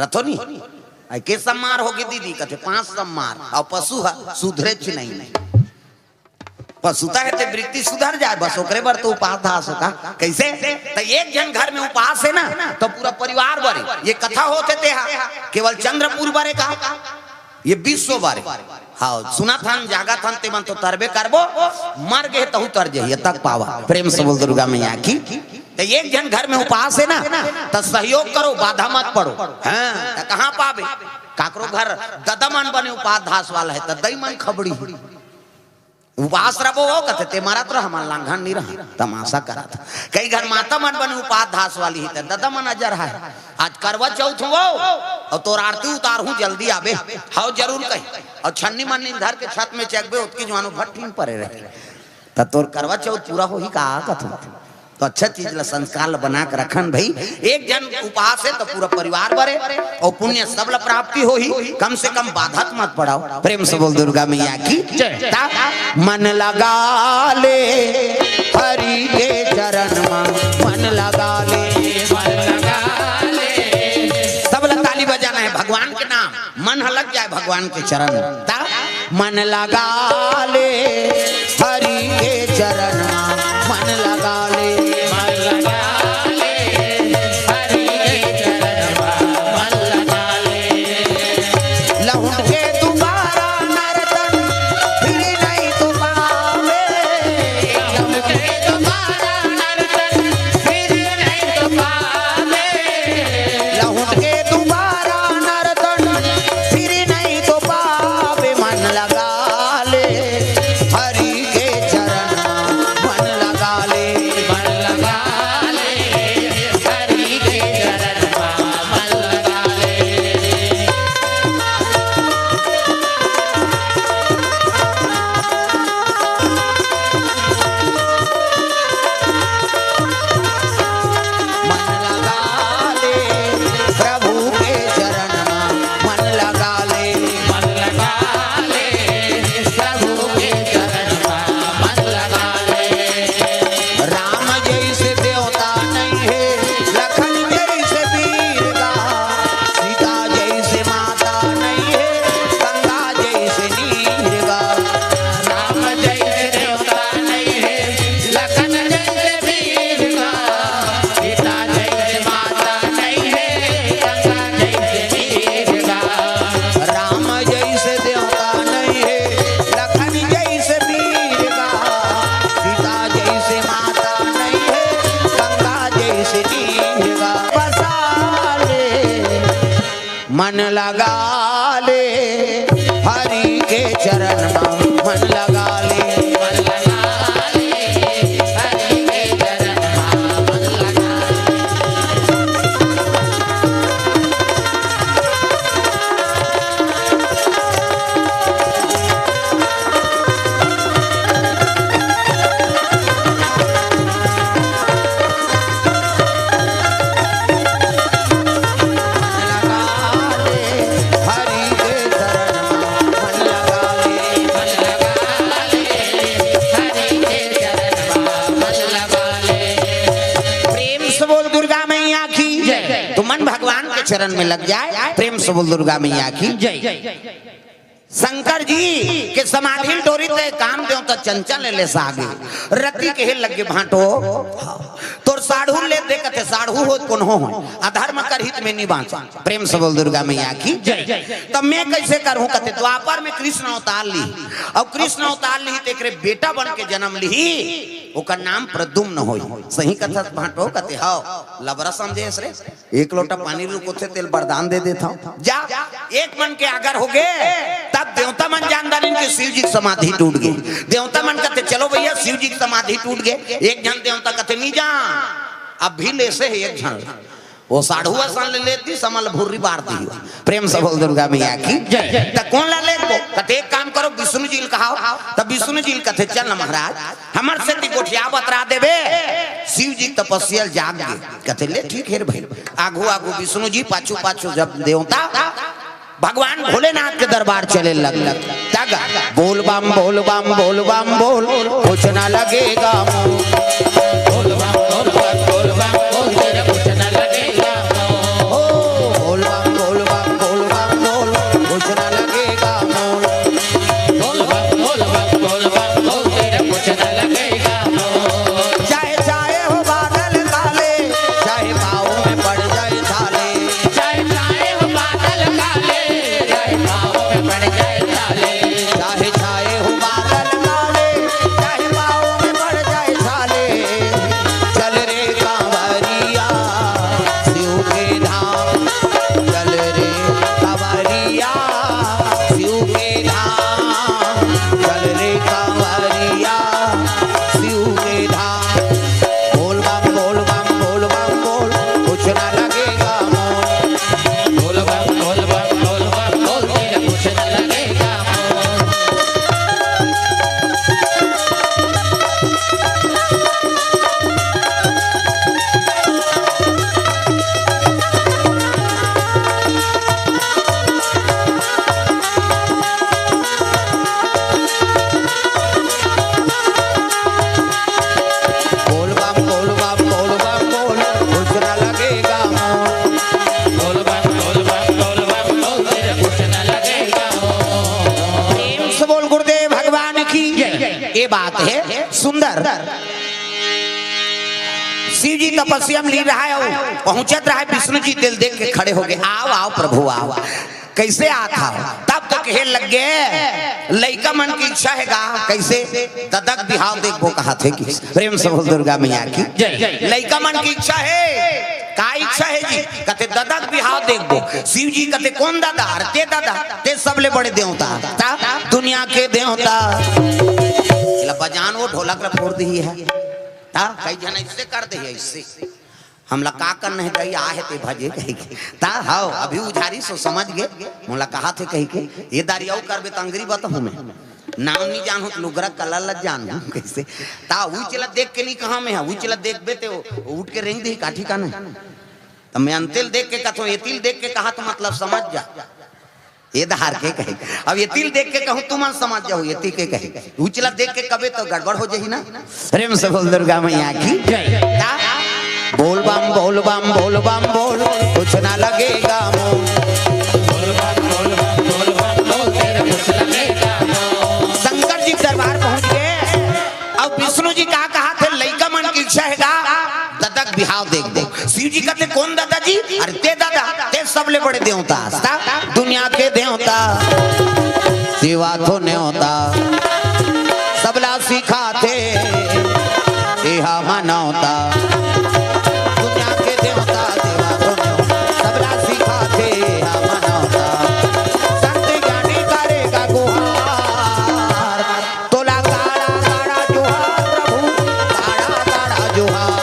रथो नहीं के सम्मार होगी दीदी कहते 5 सम्मार और पशु सुधरे नहीं पशुता है ते वृत्ति सुधर जाए बस ओकरे बर तो उपास धास होगा कैसे तो एक जन घर में उपास है ना तो पूरा परिवार बरे ये कथा होते थे केवल चंद्रपुर बरे का ये 20 बारे हाँ सुना था जागा था ते मन तो तरबे करबो मर गए तो तर जाइए तक पावा प्रेम से बोल दुर्गा मैया की तो एक जन घर में उपास है ना तो सहयोग करो बाधा मत पड़ो हाँ तो कहाँ पावे काकरो घर ददमन बने उपास धास वाला है तो दई मन खबड़ी उपास रहो हो कहते ते मारा तो हमारा लांघन नहीं रहा तमाशा करा था कई घर माता मन बने उपास धास वाली है दादा मन नजर है आज करवा चौथ हो और तोर आरती उतार हूँ जल्दी आवे हाँ जरूर कही और छन्नी मन्नी धर के छत में चेकबे उतकी जवानो भट्टीन परे रहे तो तोर करवा चौथ पूरा हो ही कहा कथन तो अच्छा चीज ला संस्कार बना के रखन भाई एक जन उपास है तो पूरा परिवार बरे और पुण्य सब ला प्राप्ति हो ही कम से कम बाधा मत पड़ाओ प्रेम से बोल दुर्गा मैया की मन लगा ले हरि के चरण में मन लगा ले सब ला ताली बजाना है भगवान के नाम मन लग जाए भगवान के चरण में मन लगा ले हरि के चरण में मन लगा ले मन लगा ले हरि के चरण में मन लगा ले चरण में लग जाए प्रेम से बोल दुर्गा मैया की जय। शंकर जी के समाधि डोरी ते काम दे तो चंचल ले सागे रति के लगे भांटो तोर साढ़ू ले दे कते साढ़ू हो कौन हो अधर्म कर हित में नहीं बांचा प्रेम से बोल दुर्गा मैया की जय। तब मैं कैसे करूं कते द्वापर में कृष्ण अवतार ली और कृष्ण अवतार ली तेरे बेटा बन के जन्म ली ओकर नाम प्रद्युम्न होई सही कथा भांटो कते हां लबरा समझे रे एक लोटा पानी रुको थे तेल वरदान दे देता जा एक मन के अगर हो गए तब देवता मन जानदार इनके शिव जी की समाधि टूट गई देवता मन कहते चलो भैया शिव जी की समाधि टूट गए एक जन देवता कहते नहीं जा अब भी ले से एक जन वो साढ़ू सन ले लेती समल भूरी बार दी प्रेम से बोल दुर्गा मैया की जय। तो कौन ला ले कहते एक काम करो विष्णु जी कहाओ तब विष्णु जी कहते चल महाराज हमर से गोठिया बतरा देवे शिव जी तपस्या जाग गए कहते ले ठीक है भाई आगू आगू विष्णु जी पाछू पाछू जब देवता भगवान भोलेनाथ के दरबार चले लग तग बोल बम बोल बम बोल बम बोल कुछ ना लगेगा बोल बम बोल बम बोल बम बोल कुछ ना लगेगा बोल बम बोल सुंदर शिव जी तपस्या में ली रहा है, पहुंचत रहा है, विष्णु जी दिल देख के खड़े हो गए, आओ आओ प्रभु आओ। कैसे आता तब तो कहे लग गए लइका मन की इच्छा है गा, कैसे ददक बिहाव देखो कहा थे कि प्रेम से बोल दुर्गा मैया की लइका मन की इच्छा है, का इच्छा है जी? कहते ददक बिहाव देखो। शिव जी कहते कौन दादा? ते दादा ते सबले बड़े देवता, दुनिया के देवता। बजान वो ढोलक फोड़ दी है, कई जन इससे कर दे, इससे हमला का करना है कही आहे ते भजे कही ता हाओ अभी उझारी सो समझ गए मोला कहा थे कही के ये दारियाऊ करबे त अंग्री बताऊं मैं नाम नहीं जानू लुगरा कलर ल जानू कैसे ता उ चला देख के नहीं कहा मैं उ चला देखबे ते उठ के रेंग दे काठी का नहीं त मैं अंतिल देख के कथो ये तिल देख के कहा तो मतलब समझ जा ये धार के कहे। अब ये तिल देख के कहूं तुम समझ जाओ, ये तिल के कहे उचला देख के कबे तो गड़बड़ हो जाही ना। प्रेम से बोल दुर्गा मैया की बोल बम बोल बम बोल बम बोल कुछ ना लगेगा शंकर जी दरबार पहुंच गए। अब विष्णु जी कहा थे लइका मन की इच्छा है गा ददक बिहाव देख दो। शिव जी कहते कौन दादा जी? अरे ते दादा ते सबले बड़े देवता, दुनिया के देवता, सेवा तो नहीं होता सबला सिखाते यह मनौता, दुनिया के देवता सेवा तो नहीं होता सबला सिखाते यह मनौता, संत ज्ञानी करेगा गुहार तोला गाड़ा गाड़ा जोहार प्रभु गाड़ा गाड़ा जोहार।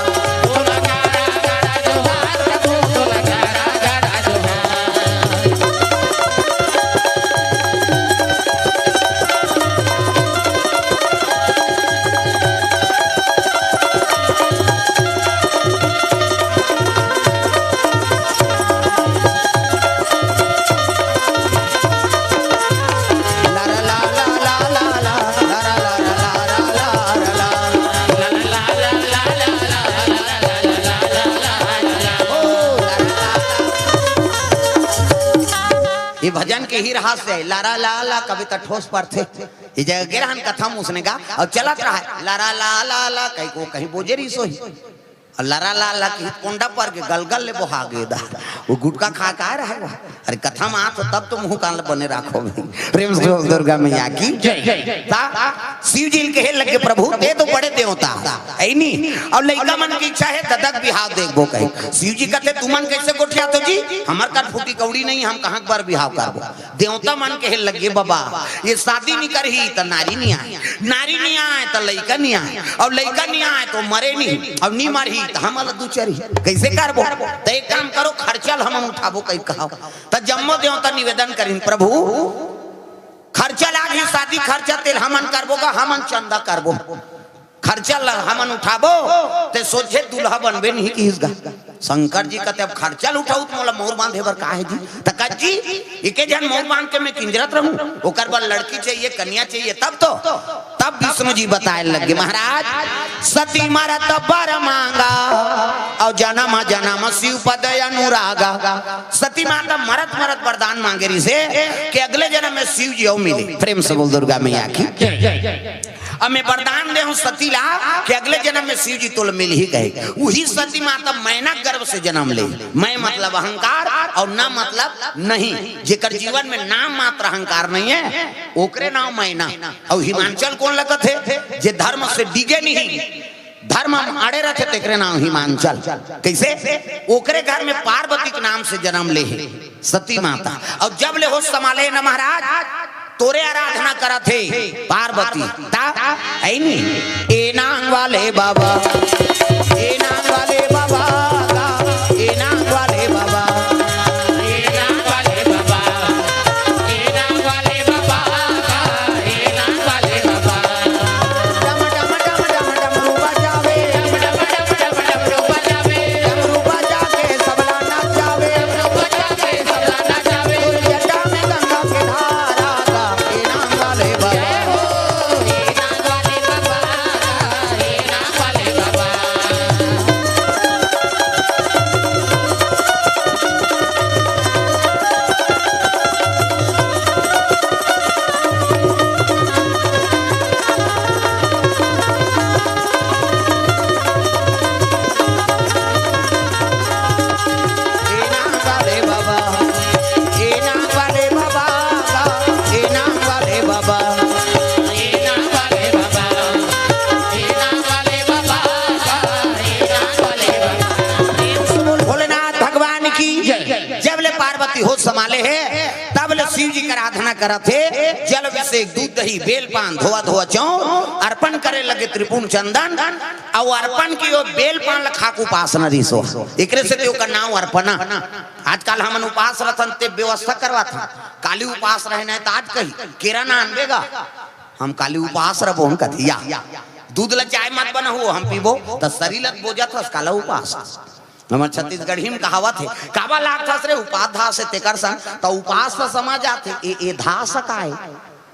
ये भजन के ही रहा से लारा ला ला कविता ठोस पर थे ये जगह गिरहन कथा उसने गा और चलत रहा है लारा ला ला ला कहीं को कहीं बोजेरी सोही और लारा ला ला की कोंडा पर के गलगल ले बोहा गेदा वो गुटका खा का रहा है। अरे कथा में आ तो तब तो मुंह कान बने रखो। प्रेम से दुर्गा मैया की शिव जी कहे लगे प्रभु ते तो बड़े देवता ऐनी और लइका मन की इच्छा है ददक बिहाव देखबो कहीं। शिव जी कहते तुमन कैसे गोठिया तो जी हमार का फूटी कौड़ी नहीं हम कहां बार बिहाव करबो। देवता मन कहे लगे बाबा ये शादी नहीं करही तो नारी नहीं आए, नारी नहीं आए तो लइका नहीं आए और लइका नहीं आए तो मरे नहीं और नहीं मरही तो हम दू चरी कैसे करबो। तो एक काम करो खर्चल हम उठाबो कहीं कहा तो जम्मो देवता निवेदन करिन प्रभु खर्चा लागी शादी खर्चा तेल हमन करबो का हमन चंदा करबो खर्चा हमन उठाबो ते सोचे दूल्हा बनबे नहीं की इसका। शंकर जी कहते अब खर्चा उठाऊ तो मोला मोर बांधे बर का है जी तक जी इके जन मोर बांध के मैं किंजरत रहूं ओकर बर लड़की चाहिए कन्या चाहिए तब विष्णु जी बताए लगे महाराज सती मरत बर मांगा और जन्म जन्म शिव पद अनुरागा। सती माता मरत मरत वरदान मांगे रही से कि अगले जन्म में शिव जी मिले। प्रेम से बोल दुर्गा मैया की अब मैं वरदान दे हूं सती ला कि अगले जन्म में शिव जी तोल मिल ही गए। वही सती माता मैना गर्भ से जन्म ले। मैं मतलब अहंकार और ना मतलब नहीं जेकर जीवन में नाम मात्र अहंकार नहीं है ओकरे नाम मैना। और हिमांचल कौन लगत है जे धर्म से डिगे नहीं धर्म अड़े रहते तेकरे नाम हिमांचल। कैसे ओकरे घर में पार्वती के नाम से जन्म ले सती माता और जब ले हो संभाले न महाराज तोरे आराधना करा थे पार्वती ऐनी ए नांग वाले बाबा ए नांग वाले बाबा ए नांग वाले बाबा ए नांग वाले बाबा ए नांग वाले बाबा ए नांग वाले बाबा डम डम डम डम डम रूपा जावे डम डम डम डम डम रूपा जावे रूपा जाके सबला नाच जावे रूपा जाके सबला नाच जावे जटा में गंगा के धारा होश संभाले है तब ले शिव जी का आराधना करत है। जल अभिषेक दूध दही बेल पान धोआ धोआ चौ अर्पण करे लगे त्रिपुण चंदन और अर्पण की ओ बेल पान खाक उपासना रिसो एकरे से देव का नाम अर्पणा। आजकल हमन उपास रथन ते व्यवस्था करवा था काली उपास रहना तो आज कही केरा ना अनबेगा हम काली उपास रहो हम कथिया दूध ल चाय मत बना हो हम पीबो तो शरीर लत बोझा था काला उपास। हमारे छत्तीसगढ़ी में कहावत है काबा लाग था रे उपाधा से तेकर संग तो उपास तो समाज आते ए धा सकाए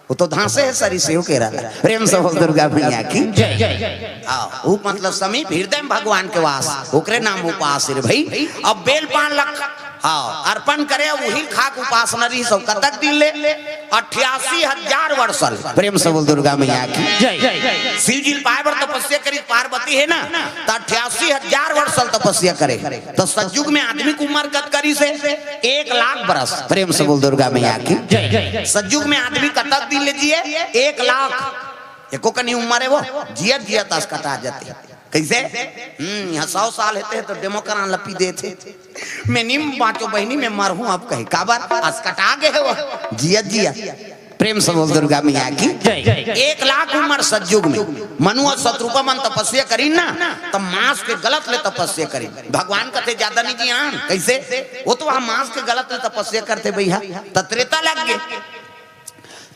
वो तो धांसे है सरी से के रहा प्रेम से बोल दुर्गा मैया की जय। वो मतलब समीप हृदय में भगवान के वास ओकरे नाम उपास रे भाई। अब बेल पान लख हाँ अर्पण करे वही खाक उपासना रही सब कतक दिन ले 88,000 वर्ष प्रेम से बोल दुर्गा मैया की जय। शिव जी पाए पर तपस्या करी पार्वती है ना तो 88,000 वर्ष तपस्या करे तो सतयुग में आदमी की उम्र कत करी से 1 लाख बरस प्रेम से बोल दुर्गा मैया की जय। सतयुग में आदमी कतक दिन लीजिए 1 लाख एको कनी उम्र है वो जियत जियत अस कटा जाते कैसे यहाँ 100 साल होते तो डेमो करा लपी देते मैं निम बाँचो बहनी में मर हूँ अब कहीं काबर अस कटा गए वो जियत जियत प्रेम से बोल दुर्गा मैया की 1 लाख उम्र सतयुग में मनु और शत्रुपा मन तपस्या करी ना तो मांस के गलत ले तपस्या करी भगवान कहते ज्यादा नहीं ज्ञान कैसे वो तो हम मांस के गलत ले तपस्या करते भैया तो त्रेता लग गए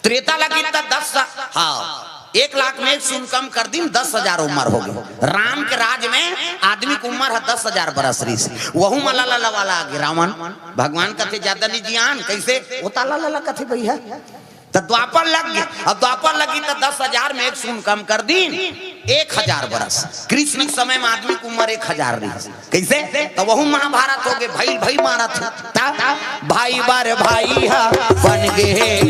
त्रेता लगी तो 10 हाँ 1 लाख में सुन कम कर दी 10,000 उम्र हो गई। राम के राज में आदमी की उम्र है 10,000 बरस रही से वहू मला लाला वाला आगे रावण भगवान कहते ज्यादा नहीं जियान कैसे वो ताला लाला कथे भैया तो द्वापर लग गए और द्वापर लगी तो 10,000 में 1 सुन कम कर दी 1,000 बरस। कृष्ण के समय में आदमी की उम्र 1,000 रही कैसे तो वहू महाभारत हो गए भाई भाई मारा था भाई बार भाई हा बन गए